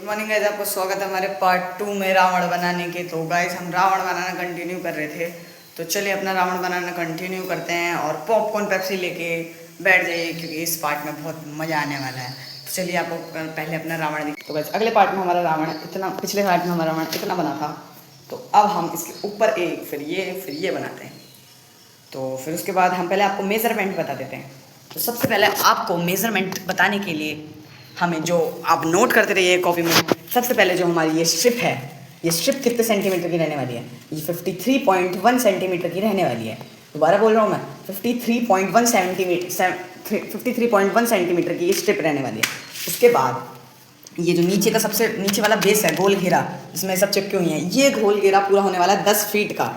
Morning guys, आपको स्वागत है हमारे पार्ट 2 में रावण बनाने के। तो गाइस हम रावण बनाना कंटिन्यू कर रहे थे, तो चलिए अपना रावण बनाना कंटिन्यू करते हैं और पॉपकॉर्न पेप्सी लेके बैठ जाइए क्योंकि इस पार्ट में बहुत मज़ा आने वाला है। तो चलिए आपको पहले अपना रावण देखिए। तो गाइस अगले पार्ट में हमारा रावण इतना, पिछले पार्ट में हमारा रावण इतना बना था, तो अब हम इसके ऊपर एक फिर ये बनाते हैं। तो फिर उसके बाद हम पहले आपको मेज़रमेंट बता देते हैं। तो सबसे पहले आपको मेज़रमेंट बताने के लिए हमें जो आप नोट करते रहिए कॉपी में, सबसे पहले जो हमारी ये स्ट्रिप है, ये स्ट्रिप कितने सेंटीमीटर की रहने वाली है? ये 53.1 सेंटीमीटर की रहने वाली है। दोबारा बोल रहा हूँ मैं, 53.1 सेंटीमीटर की ये स्ट्रिप रहने वाली है। उसके बाद ये जो नीचे का सबसे नीचे वाला बेस है, गोल घेरा जिसमें सब चिपके हुई हैं, ये गोल घेरा पूरा होने वाला है 10 फीट का।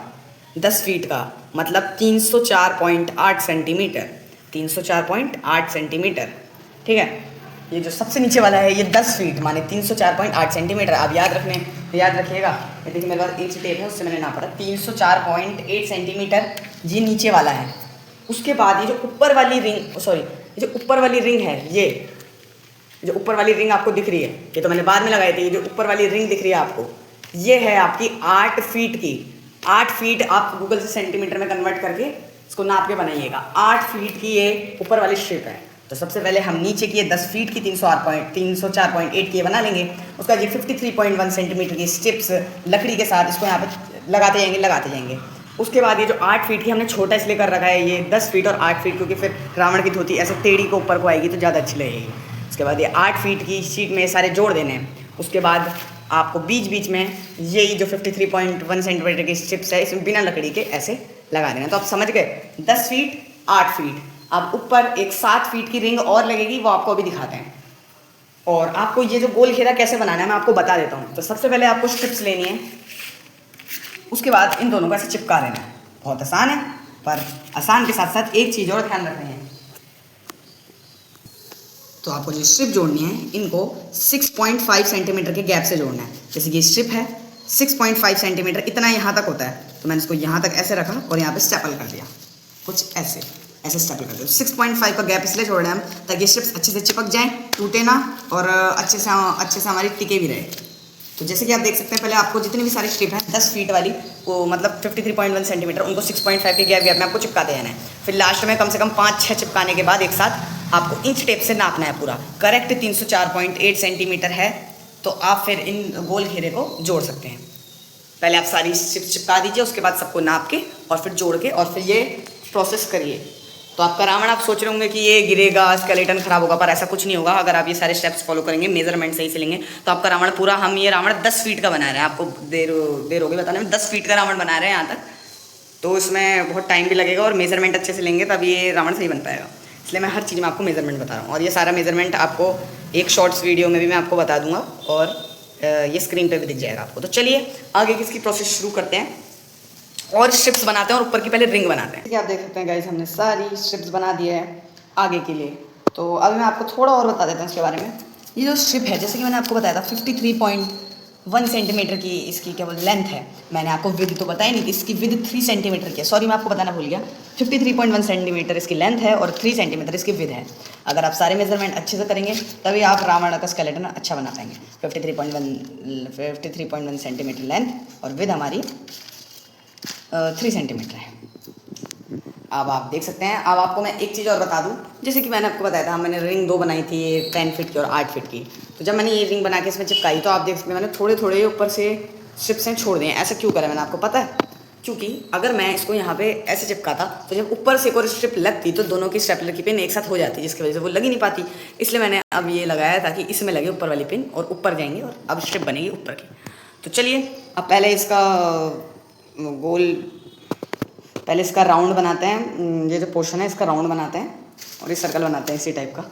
10 फीट का मतलब 304.8 सेंटीमीटर। 304.8 सेंटीमीटर, ठीक है। ये जो सबसे नीचे वाला है ये 10 फीट माने 304.8 सेंटीमीटर। आप याद रखिएगा। ये देखिए मेरे पास इंच टेप है, उससे मैंने नापा था 304.8 सेंटीमीटर ये नीचे वाला है। उसके बाद ये जो ऊपर वाली रिंग है, ये जो ऊपर वाली रिंग आपको दिख रही है, ये तो मैंने बाद में लगाई थी। ये जो ऊपर वाली रिंग दिख रही है आपको, ये है आपकी 8 फीट की। 8 फीट आप गूगल से सेंटीमीटर में कन्वर्ट करके इसको नाप के बनाइएगा। 8 फीट की ये ऊपर वाली स्ट्रिप है। तो सबसे पहले हम नीचे की 10 फीट की 304.8 की बना लेंगे। उसका ये 53.1 सेंटीमीटर की स्ट्रिप्स लकड़ी के साथ इसको यहाँ पे लगाते जाएंगे। उसके बाद ये जो 8 फीट की हमने छोटा इसलिए कर रखा है, ये 10 फीट और 8 फीट, क्योंकि फिर रावण की धोती ऐसे टेढ़ी को ऊपर को आएगी तो ज़्यादा अच्छी लगेगी। उसके बाद ये 8 फीट की शीट में सारे जोड़ देने हैं। उसके बाद आपको बीच में यही जो 53.1 सेंटीमीटर की स्ट्रिप्स है, इसमें बिना लकड़ी के ऐसे लगा देना। तो आप समझ गए, 10 फीट 8 फीट। अब ऊपर एक 7 फीट की रिंग और लगेगी, वो आपको अभी दिखाते हैं। और आपको ये जो गोल घेरा कैसे बनाना है मैं आपको बता देता हूँ। तो सबसे पहले आपको स्ट्रिप्स लेनी है, उसके बाद इन दोनों को ऐसे चिपका देना है। बहुत आसान है, पर आसान के साथ साथ एक चीज़ और ध्यान रखनी है। तो आपको जो स्ट्रिप जोड़नी है, इनको 6.5 सेंटीमीटर के गैप से जोड़ना है। जैसे कि स्ट्रिप है 6.5 सेंटीमीटर, इतना यहाँ तक होता है, तो मैंने इसको यहाँ तक ऐसे रखा और यहाँ पे स्टेपल कर दिया, कुछ ऐसे स्टेपल कर दो। 6.5 का गैप इसलिए छोड़ रहे हैं हम, ताकि स्ट्रिप्स अच्छे से चिपक जाएं, टूटे ना, और अच्छे से हमारी टिके भी रहे। तो जैसे कि आप देख सकते हैं, पहले आपको जितनी भी सारी स्ट्रिप है 10 फीट वाली, वो मतलब 53.1 सेंटीमीटर, उनको 6.5 के गैप में आपको चिपकाते जाना है। फिर लास्ट में कम से कम 5-6 चिपकाने के बाद एक साथ आपको इंच टेप से नापना है पूरा। करेक्ट 304.8 सेंटीमीटर है, तो आप फिर इन गोल घेरे को जोड़ सकते हैं। पहले आप सारी स्ट्रिप चिपका दीजिए, उसके बाद सबको नाप के और फिर जोड़ के और फिर ये प्रोसेस करिए। तो आपका रावण, आप सोच रहे होंगे कि ये गिरेगा, स्केलेटन खराब होगा, पर ऐसा कुछ नहीं होगा। अगर आप ये सारे स्टेप्स फॉलो करेंगे, मेजरमेंट सही से लेंगे, तो आपका रावण पूरा, हम ये रावण 10 फीट का बना रहे हैं। आपको देर होगी बताने में, 10 फीट का रावण बना रहे हैं यहाँ तक, तो इसमें बहुत टाइम भी लगेगा और मेजरमेंट अच्छे से लेंगे तब ये रावण सही बन पाएगा। इसलिए मैं हर चीज़ में आपको मेजरमेंट बता रहा हूँ, और ये सारा मेजरमेंट आपको एक शॉर्ट्स वीडियो में भी मैं आपको बता दूंगा, और ये स्क्रीन पर भी दिख जाएगा आपको। तो चलिए आगे की इसकी प्रोसेस शुरू करते हैं और स्ट्रिप्स बनाते हैं, और ऊपर की पहले रिंग बनाते हैं। आप देख सकते हैं गाइस, हमने सारी स्ट्रिप्स बना दी है आगे के लिए। तो अब मैं आपको थोड़ा और बता देता हूँ इसके बारे में। ये जो स्ट्रिप है, जैसे कि मैंने आपको बताया था 53.1 सेंटीमीटर की इसकी क्या बोल लेंथ है। मैंने आपको विद तो बताया नहीं, इसकी विद 3 सेंटीमीटर की है। सॉरी, मैं आपको बताना भूल गया। 53.1 सेंटीमीटर इसकी लेंथ है और 3 सेंटीमीटर इसकी विद है। अगर आप सारे मेजरमेंट अच्छे से करेंगे तभी आप रावण का स्केलेटन अच्छा बना पाएंगे। 53.1 सेंटीमीटर लेंथ और विद हमारी 3 सेंटीमीटर है। अब आप देख सकते हैं। अब आपको मैं एक चीज़ और बता दूं, जैसे कि मैंने आपको बताया था, मैंने रिंग 2 बनाई थी, 10 फीट की और 8 फीट की। तो जब मैंने ये रिंग बना के इसमें चिपकाई, तो आप देख सकते हैं मैंने थोड़े ऊपर से स्ट्रिप्स छोड़ दिए। ऐसा क्यों करा मैंने, आपको पता है? क्योंकि अगर मैं इसको यहाँ पे ऐसे चिपकाता, तो जब ऊपर से एक और स्ट्रिप लगती तो दोनों की स्टेपलर की पिन एक साथ हो जाती, जिसकी वजह से वो लग ही नहीं पाती। इसलिए मैंने अब ये लगाया ताकि इसमें लगे ऊपर वाली पिन, और ऊपर जाएंगे और अब स्ट्रिप बनेगी ऊपर की। तो चलिए अब पहले इसका राउंड बनाते हैं। ये जो पोर्शन है इसका राउंड बनाते हैं, और ये सर्कल बनाते हैं इसी टाइप का,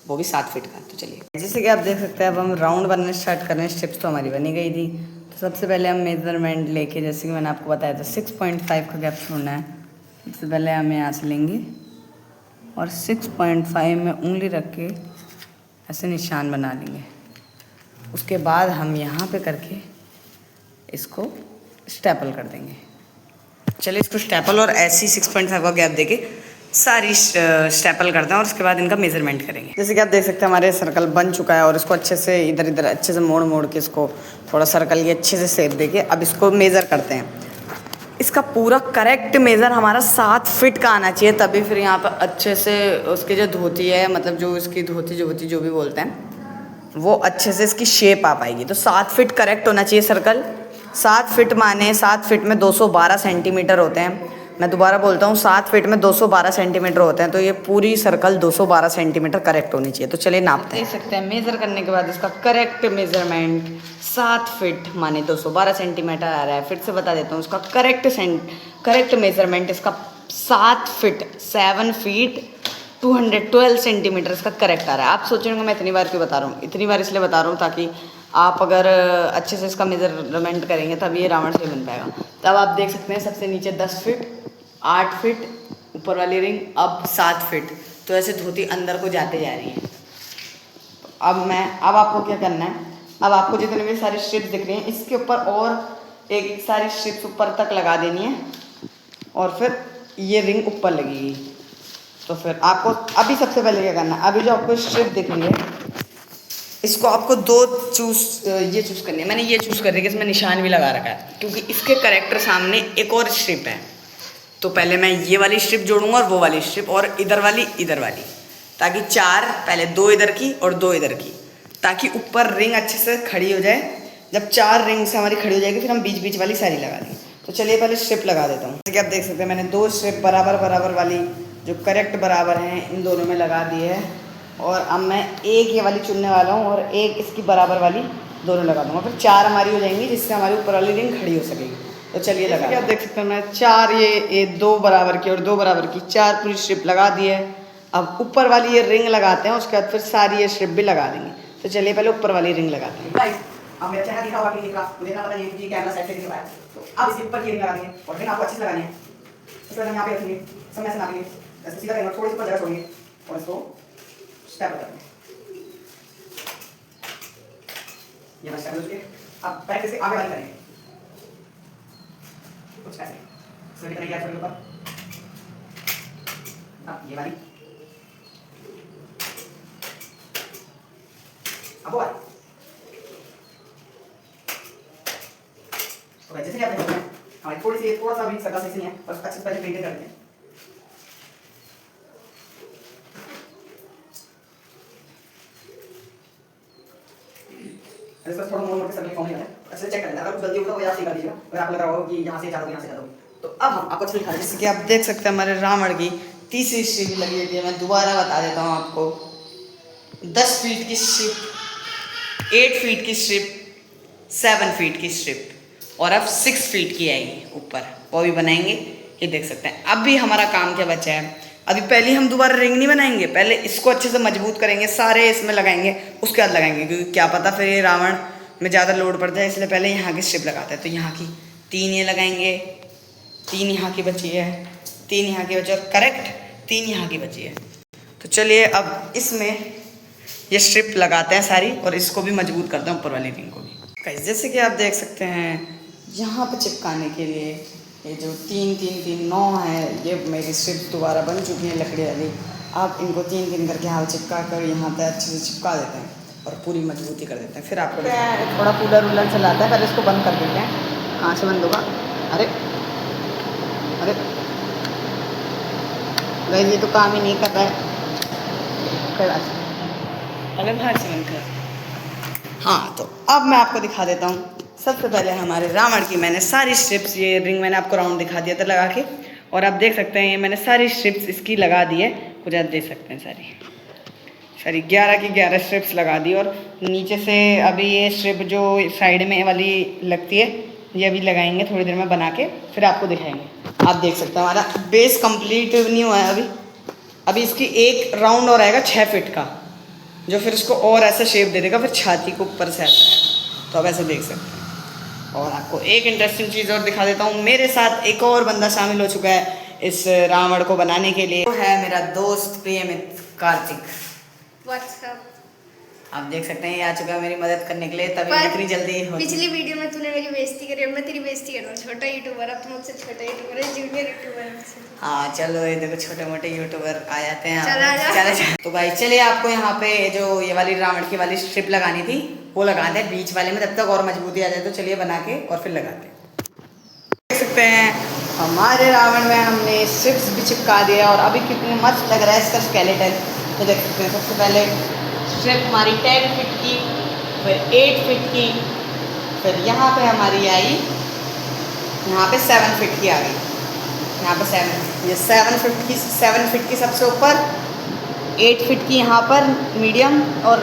वो भी 7 फीट का। तो चलिए, जैसे कि आप देख सकते हैं, अब हम राउंड बनने स्टार्ट कर रहे हैं। स्ट्रिप्स तो हमारी बनी गई थी। तो सबसे पहले हम मेजरमेंट लेके, जैसे कि मैंने आपको बताया था 6.5 का गैप छोड़ना है। सबसे पहले हम यहाँ से लेंगे और 6.5 में उंगली रख के ऐसे निशान बना लेंगे। उसके बाद हम यहाँ पे करके इसको स्टेपल कर देंगे। चलिए इसको स्टेपल और ऐसी 6.5 का गैप देके सारी स्टेपल करते हैं और उसके बाद इनका मेजरमेंट करेंगे। जैसे कि आप देख सकते हैं हमारे सर्कल बन चुका है और इसको अच्छे से इधर इधर अच्छे से मोड़ मोड़ के इसको थोड़ा सर्कल की अच्छे से शेप देके अब इसको मेज़र करते हैं। इसका पूरा करेक्ट मेज़र हमारा 7 फीट का आना चाहिए, तभी फिर यहाँ पर अच्छे से उसकी जो धोती है, मतलब जो इसकी धोती जो भी बोलते हैं, वो अच्छे से इसकी शेप आ पाएगी। तो 7 फीट करेक्ट होना चाहिए सर्कल। 7 फीट माने 7 फीट में 212 सेंटीमीटर होते हैं। मैं दोबारा बोलता हूँ, 7 फीट में 212 सेंटीमीटर होते हैं। तो ये पूरी सर्कल 212 सेंटीमीटर करेक्ट होनी चाहिए। तो चलिए नापते हैं। देख सकते हैं मेज़र करने के बाद इसका करेक्ट मेज़रमेंट 7 फीट माने 212 सेंटीमीटर आ रहा है। फिर से बता देता हूँ, उसका करेक्ट मेज़रमेंट इसका 7 फीट 7 फीट 212 सेंटीमीटर इसका करेक्ट आ रहा है। आप सोच रहे होंगे मैं इतनी बार क्यों बता रहा हूँ। इतनी बार इसलिए बता रहा हूँ ताकि आप अगर अच्छे से इसका मेज़रमेंट करेंगे तब ये रावण से बन पाएगा। तब आप देख सकते हैं सबसे नीचे 10 फीट 8 फीट ऊपर वाली रिंग, अब 7 फीट। तो ऐसे धोती अंदर को जाते जा रही है। अब आपको क्या करना है, अब आपको जितने भी सारी स्ट्रिप्स दिख रही हैं इसके ऊपर और एक सारी स्ट्रिप्स ऊपर तक लगा देनी है और फिर ये रिंग ऊपर लगेगी। तो फिर आपको अभी सबसे पहले क्या करना है, अभी जो आपको स्ट्रिप दिख रही है इसको आपको ये चूज़ करनी है। मैंने ये चूज़ कर रही है कि इसमें निशान भी लगा रखा है क्योंकि इसके करेक्टर सामने एक और स्ट्रिप है। तो पहले मैं ये वाली स्ट्रिप जोड़ूंगा और वो वाली स्ट्रिप और इधर वाली, ताकि 4 पहले 2 इधर की और 2 इधर की, ताकि ऊपर रिंग अच्छे से खड़ी हो जाए। जब 4 रिंग से हमारी खड़ी हो जाएगी फिर हम बीच बीच वाली सारी लगा देंगे। तो चलिए पहले स्ट्रिप लगा देता हूँ। जैसे कि आप देख सकते हैं मैंने 2 स्ट्रिप बराबर वाली जो करेक्ट बराबर हैं इन दोनों में लगा दी है। और अब मैं एक ये वाली चुनने वाला हूँ और एक इसकी बराबर वाली दोनों लगा दूँगा। फिर 4 हमारी हो जाएंगी जिससे हमारी ऊपर वाली रिंग खड़ी हो सकेगी। तो चलिए लगा। आप देख सकते हैं मैं 4 ये 2 बराबर की और 2 बराबर की 4 पूरी स्ट्रिप लगा दी है। अब ऊपर वाली ये रिंग लगाते हैं, उसके बाद फिर सारी ये स्ट्रिप भी लगा देंगे। तो चलिए पहले ऊपर वाली रिंग लगाते हैं। गाइस अब मेरा चेहरा दिखा हुआ कि नहीं दिख रहा, मुझे ना पता नहीं कि कैमरा साइड से दिख रहा है। तो अब इसके ऊपर ये रिंग लगा देंगे और रिंग आपको अच्छे से लगानी है। इसके बाद हम यहाँ पे रखेंगे, सब ऐसे नापेंगे, ऐसे सीधा करेंगे, थोड़ी सी ऊपर जगह छोड़ेंगे और इसको स्टेप करेंगे। ये मैं स्टेप लूँगी। अब पैर से आगे वाली करेंगे कुछ ऐसे, इसमें करेंगे ऐसे ऊपर। अब ये वाली, अब वो वाली। तो जैसे कि आप देख सकते हैं हमारी थोड़ा सा भी सर्कल सही नहीं है, बस अच्छे से पहले पेंटिंग कर लेते हैं। इसका थोड़ा मोड़ के सर्कल फॉर्म नहीं है, अच्छे से चेक कर लेना। अगर कुछ गलती होगा तो आप सही कर दीजिएगा। अगर आपको लग रहा हो कि यहाँ से ज़्यादा यहाँ से ज़्यादा, तो अब हम आपको अच्छे दिखा, जैसे कि आप देख सकते हैं हमारे रावण की तीसरी स्ट्रिप लगी हुई है। मैं दोबारा बता देता हूँ आपको, 10 फीट की स्ट्रिप, 8 फीट की स्ट्रिप, 7 फीट की स्ट्रिप और अब 6 फीट की आएगी ऊपर, वो भी बनाएंगे। ये देख सकते हैं। अब भी हमारा काम क्या बचा है, अभी पहले हम दोबारा रिंग नहीं बनाएंगे, पहले इसको अच्छे से मजबूत करेंगे, सारे इसमें लगाएंगे, उसके बाद लगाएंगे, क्योंकि क्या पता फिर ये रावण में ज़्यादा लोड पड़ जाए, इसलिए पहले यहाँ की स्ट्रिप लगाते हैं। तो यहाँ की 3 ये लगाएंगे, 3 यहाँ की बची है, 3 यहाँ की बची है, करेक्ट 3 यहाँ की बची है। तो चलिए अब इसमें ये स्ट्रिप लगाते हैं सारी और इसको भी मजबूत करते हैं ऊपर वाली रिंग को भी। जैसे कि आप देख सकते हैं यहाँ पे चिपकाने के लिए ये जो 3-3-3-9 है, ये मेरी स्ट्रिप दोबारा बन चुकी है लकड़ी वाली। आप इनको 3-3 करके हाथ चिपका कर यहाँ पे अच्छे से चिपका देते हैं और पूरी मजबूती कर देते हैं। फिर आपको थोड़ा कूलर वूलर चलाता है, पहले इसको बंद कर देते हैं। कहाँ से बंद होगा, अरे अरे भाई ये तो काम ही नहीं कर रहा है, अरे बाहर से बंद कर। हाँ तो अब मैं आपको दिखा देता हूँ। सबसे पहले हमारे रावण की मैंने सारी स्ट्रिप्स, ये रिंग मैंने आपको राउंड दिखा दिया था लगा के, और आप देख सकते हैं ये मैंने सारी स्ट्रिप्स इसकी लगा दी है। कुछ आप देख सकते हैं सारी 11 की 11 स्ट्रिप्स लगा दी। और नीचे से अभी ये स्ट्रिप जो साइड में वाली लगती है ये अभी लगाएंगे थोड़ी देर में बना के, फिर आपको दिखाएंगे। आप देख सकते हैं हमारा बेस कंप्लीट नहीं हुआ है अभी इसकी एक राउंड और आएगा 6 फीट का, जो फिर इसको और ऐसा शेप दे देगा, फिर छाती को ऊपर से ऐसा है। तो आप ऐसे देख सकते हैं। और आपको एक इंटरेस्टिंग चीज़ और दिखा देता हूँ, मेरे साथ एक और बंदा शामिल हो चुका है इस रावण को बनाने के लिए। वो है मेरा दोस्त प्रिय मित्र कार्तिक। What's up? आप देख सकते हैं ये आ चुका है मेरी मदद करने के लिए, तभी पर इतनी जल्दी होती पिछली वीडियो में तूने मेरी बेइज्जती करी, अब मैं तेरी बेइज्जती कर रहा हूँ। छोटा यूट्यूबर, अब तुम मुझसे छोटा यूट्यूबर है, जूनियर यूट्यूबर है। हाँ चलो, ये देखो छोटे मोटे यूट्यूबर आ जाते हैं। चला जा। चले तो भाई चलिए, आपको यहाँ पे जो ये वाली रावण की वाली स्ट्रिप लगानी थी वो लगाते हैं बीच वाले में, तब तक और मजबूती आ जाए। तो चलिए बना के और फिर लगाते हैं। देख सकते हैं हमारे रावण में हमने स्ट्रिप्स भी चिपका दिया और अभी कितनी मस्त लग रहा है इसका स्केलेटन। तो देख सकते हैं सबसे पहले स्ट्रिप हमारी 10 फीट की, फिर 8 फीट की, फिर यहाँ पे हमारी आई, यहाँ पे 7 फीट की आ गई। यहाँ पे 7 फीट की सबसे ऊपर, 8 फीट की यहाँ पर मीडियम, और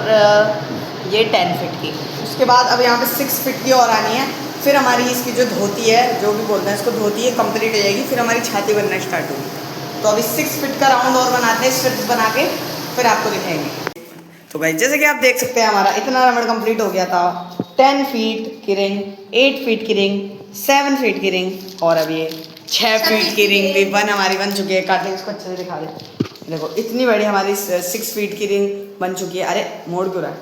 ये 10 फीट की। उसके बाद अब यहाँ पे 6 फीट की और आनी है। फिर हमारी इसकी जो धोती है, जो भी बोलते हैं इसको, धोती है कंप्लीट हो जाएगी। फिर हमारी छाती बनना स्टार्ट होगी। तो अभी 6 फीट का राउंड और बनाते हैं स्ट्रिप्स बना के, फिर आपको दिखाएंगे। तो भाई जैसे कि आप देख सकते हैं हमारा इतना राउंड कंप्लीट हो गया था। 10 फीट की रिंग, 8 फीट की रिंग, 7 फीट की रिंग, और अब ये 6 फीट की रिंग भी हमारी बन चुकी है। काटे इसको अच्छे से दिखा दे। देखो इतनी बड़ी हमारी 6 फीट की रिंग बन चुकी है। अरे मोड़ क्यों रहा है।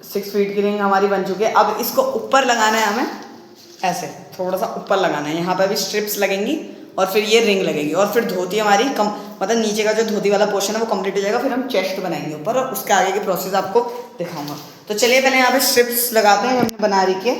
6 फीट की रिंग हमारी बन चुकी है। अब इसको ऊपर लगाना है हमें, ऐसे थोड़ा सा ऊपर लगाना है। यहाँ पर भी स्ट्रिप्स लगेंगी और फिर ये रिंग लगेगी, और फिर धोती हमारी मतलब नीचे का जो धोती वाला पोर्शन है वो कंप्लीट हो जाएगा। फिर हम चेस्ट बनाएंगे ऊपर, और उसके आगे की प्रोसेस आपको दिखाऊंगा। तो चलिए पहले यहाँ पे स्ट्रिप्स लगाते हैं हमने बना रही के,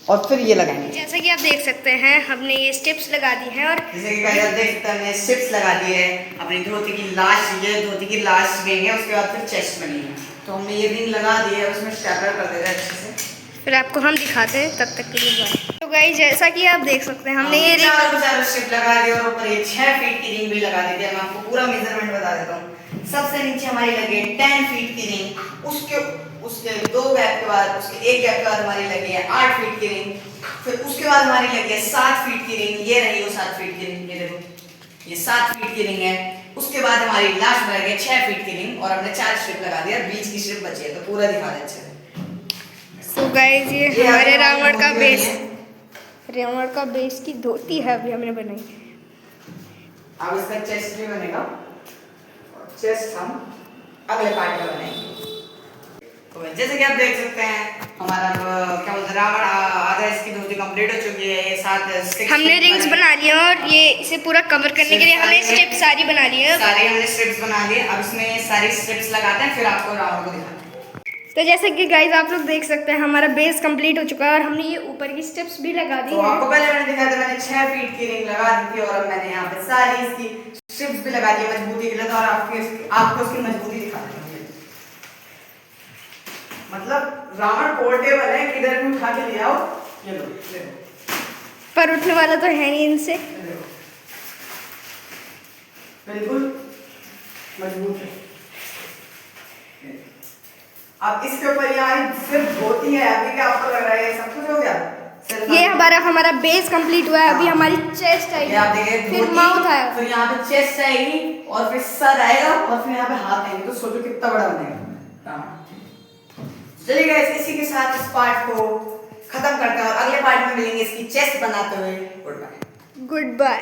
और फिर ये लगाएंगे। जैसा कि आप देख सकते हैं हमने ये स्टेप्स लगा दी हैं, और जैसे कि आप देख सकते हैं हमने स्ट्रिप्स लगा दी है अपनी धोती की लास्ट, ये धोती की लास्ट रिंग है। उसके बाद फिर चेस्ट बनी है। तो हमने ये रिंग लगा दी है, उसमें स्टेपलर कर देते हैं अच्छे से। फिर आपको हम दिखाते हैं, तब तक के लिए बाय। तो गाइस जैसा कि आप देख सकते हैं हमने ये रिंग चारों स्ट्रिप लगा दी और ऊपर ये 6 फीट की रिंग भी लगा दी थी। मैं आपको पूरा मेजरमेंट बता देता हूँ। सबसे नीचे हमारी लगी है 10 फीट की रिंग, उसके 2 गैप के बाद, उसके 1 गैप के बाद हमारी लगी है 8 फीट की रिंग। फिर उसके बाद हमारी लगी है 7 फीट की रिंग। ये रही वो 7 फीट की रिंग, ये देखो ये 7 फीट की रिंग है। उसके बाद हमारी लास्ट में लगी है 6 फीट की रिंग, और हमने 4 स्ट्रिप लगा दिया, बीच की स्ट्रिप बची है। तो पूरा दिखा दे अच्छे से। तो गाइस ये हमारे रावण का बेस, रावण का बेस की धोती है अभी हमने बनाई। अब इसका चेस्ट भी बनेगा, और चेस्ट हम अगले पार्ट में बनाएंगे। तो जैसे कि आप देख सकते हैं हमारा क्या बोलते हैं रावण आधा इसकी धोती कंप्लीट हो चुकी है। ये 7 हमने रिंग्स बना लिए और ये इसे पूरा कवर करने के लिए हमने स्ट्रिप्स सारी बना ली है। सारी हमने स्ट्रिप्स बना लिए। अब इसमें सारी स्ट्रिप्स लगाते हैं, फिर आपको रावण को दिखाते हैं। तो जैसे कि गाइस आप लोग देख सकते हैं हमारा बेस कंप्लीट हो चुका है, और हमने ये ऊपर की स्टेप्स भी लगा दी तो है। आपको पहले मैंने दिखाया था, मैंने 6 फीट की रिंग लगा दी थी, और अब मैंने यहाँ पे सारी इसकी स्ट्रिप्स भी लगा दी मजबूती के लिए। और आपको उसकी मजबूती दिखा दूंगी। मतलब रावण पोर्टेबल है, किधर भी उठा के ले आओ। ये लो देखो, पर उठने वाला तो है नहीं इनसे। बिल्कुल मजबूत है। अब इसके ऊपर यार सिर्फ धोती है। अभी क्या आपको लग रहा है सब कुछ हो गया? ये हमारा बेस कंप्लीट हुआ है। अभी हमारी चेस्ट आएगी, फिर माउथ आएगा, फिर यहाँ पे चेस्ट आएगी, और फिर सर आएगा, और फिर यहाँ पे हाथ आएंगे। तो सोचो कितना बड़ा बनेगा। चलिए गाइस, इसी के साथ इस पार्ट को खत्म करते हैं, और अगले पार्ट में मिलेंगे इसकी चेस्ट बनाते हुए। Goodbye. Good bye.